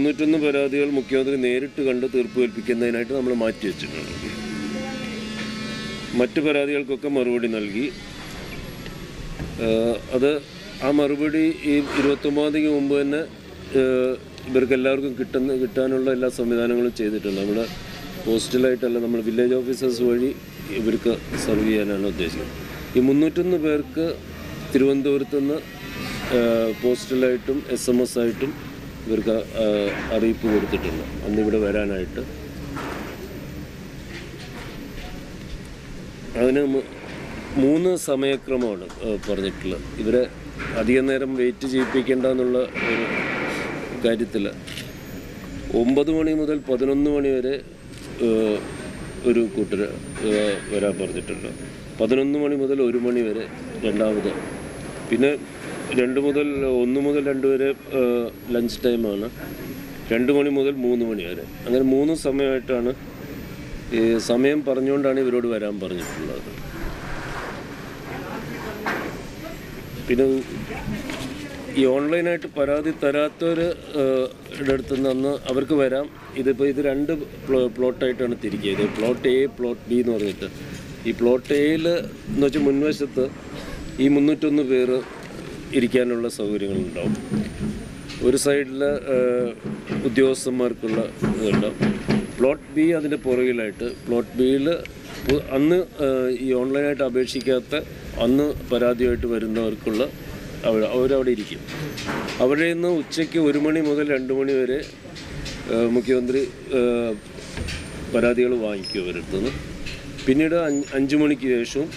301 പരാതികൾ മുഖ്യമന്ത്രി നേരിട്ട് കണ്ട് തീർപ്പ് കൽപ്പിക്കുന്നതിനായിട്ട് നമ്മൾ മാറ്റിവെച്ചിട്ടുണ്ട്. മറ്റ് പരാതികൾക്കൊക്കെ മറുപടി നൽകി. അത് ആ മറുപടി ഈ 29 തീയതിക്ക് മുമ്പ് തന്നെ ഇവർക്ക് എല്ലാവർക്കും കിട്ടാനുള്ള എല്ലാ സംവിധാനങ്ങളും ചെയ്തിട്ടുണ്ട്. നമ്മുടെ പോസ്റ്റലായിട്ടല്ല, നമ്മൾ വില്ലേജ് ഓഫീസേഴ്സ് വഴി ഇവർക്ക് സെർവ് ചെയ്യാനാണ് ഉദ്ദേശിക്കുന്നത്. ഈ 301 പേർക്ക് തിരുവനന്തപുരത്ത് നിന്ന് പോസ്റ്റലായിട്ടും SMS ആയിട്ടും ഇവർക്ക് അറിയിപ്പ് കൊടുത്തിട്ടുണ്ട് അന്നിവിടെ വരാനായിട്ട്. അതിന് 3 സമയക്രമമാണ് പറഞ്ഞിട്ടുള്ളത്. ഇവരെ അധികം നേരം വെയിറ്റ് ചെയ്യിപ്പിക്കേണ്ട എന്നുള്ള ഒരു കാര്യത്തിൽ 9 മണി മുതൽ 11 മണി വരെ ഒരു കൂട്ടർ വരാൻ പറഞ്ഞിട്ടുണ്ട്. 11 മണി മുതൽ 1 മണി വരെ രണ്ടാമത്. പിന്നെ 1 മുതൽ 2 വരെ ലഞ്ച് ടൈമാണ്. 2 മണി മുതൽ 3 മണി വരെ. അങ്ങനെ 3 സമയമായിട്ടാണ് ഈ സമയം പറഞ്ഞുകൊണ്ടാണ് ഇവരോട് വരാൻ പറഞ്ഞിട്ടുള്ളത്. പിന്നെ ഈ ഓൺലൈനായിട്ട് പരാതി തരാത്തവർ അടുത്തുനിന്ന് അന്ന് അവർക്ക് വരാം. ഇത് 2 പ്ലോട്ടായിട്ടാണ് തിരിക്കുക. ഇത് പ്ലോട്ട് A, പ്ലോട്ട് B എന്ന് പറഞ്ഞിട്ട്. ഈ പ്ലോട്ട് എയിൽ എന്ന് വെച്ചാൽ മുൻവശത്ത് ഈ 301 പേര് ഇരിക്കാനുള്ള സൗകര്യങ്ങളുണ്ടാവും. ഒരു സൈഡിൽ ഉദ്യോഗസ്ഥന്മാർക്കുള്ള ഇതുണ്ടാവും. പ്ലോട്ട് B അതിൻ്റെ പുറകിലായിട്ട്. പ്ലോട്ട് Bയിൽ അന്ന് ഈ ഓൺലൈനായിട്ട് അപേക്ഷിക്കാത്ത അന്ന് പരാതിയായിട്ട് വരുന്നവർക്കുള്ള അവരവിടെ ഇരിക്കും. അവരുടെ നിന്ന് ഉച്ചയ്ക്ക് 1 മണി മുതൽ 2 മണി വരെ മുഖ്യമന്ത്രി പരാതികൾ വാങ്ങിക്കും അവരുടെ അടുത്തുനിന്ന്. പിന്നീട് 5 മണിക്ക് ശേഷവും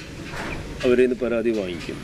അവരിൽ നിന്ന് പരാതി വാങ്ങിക്കും.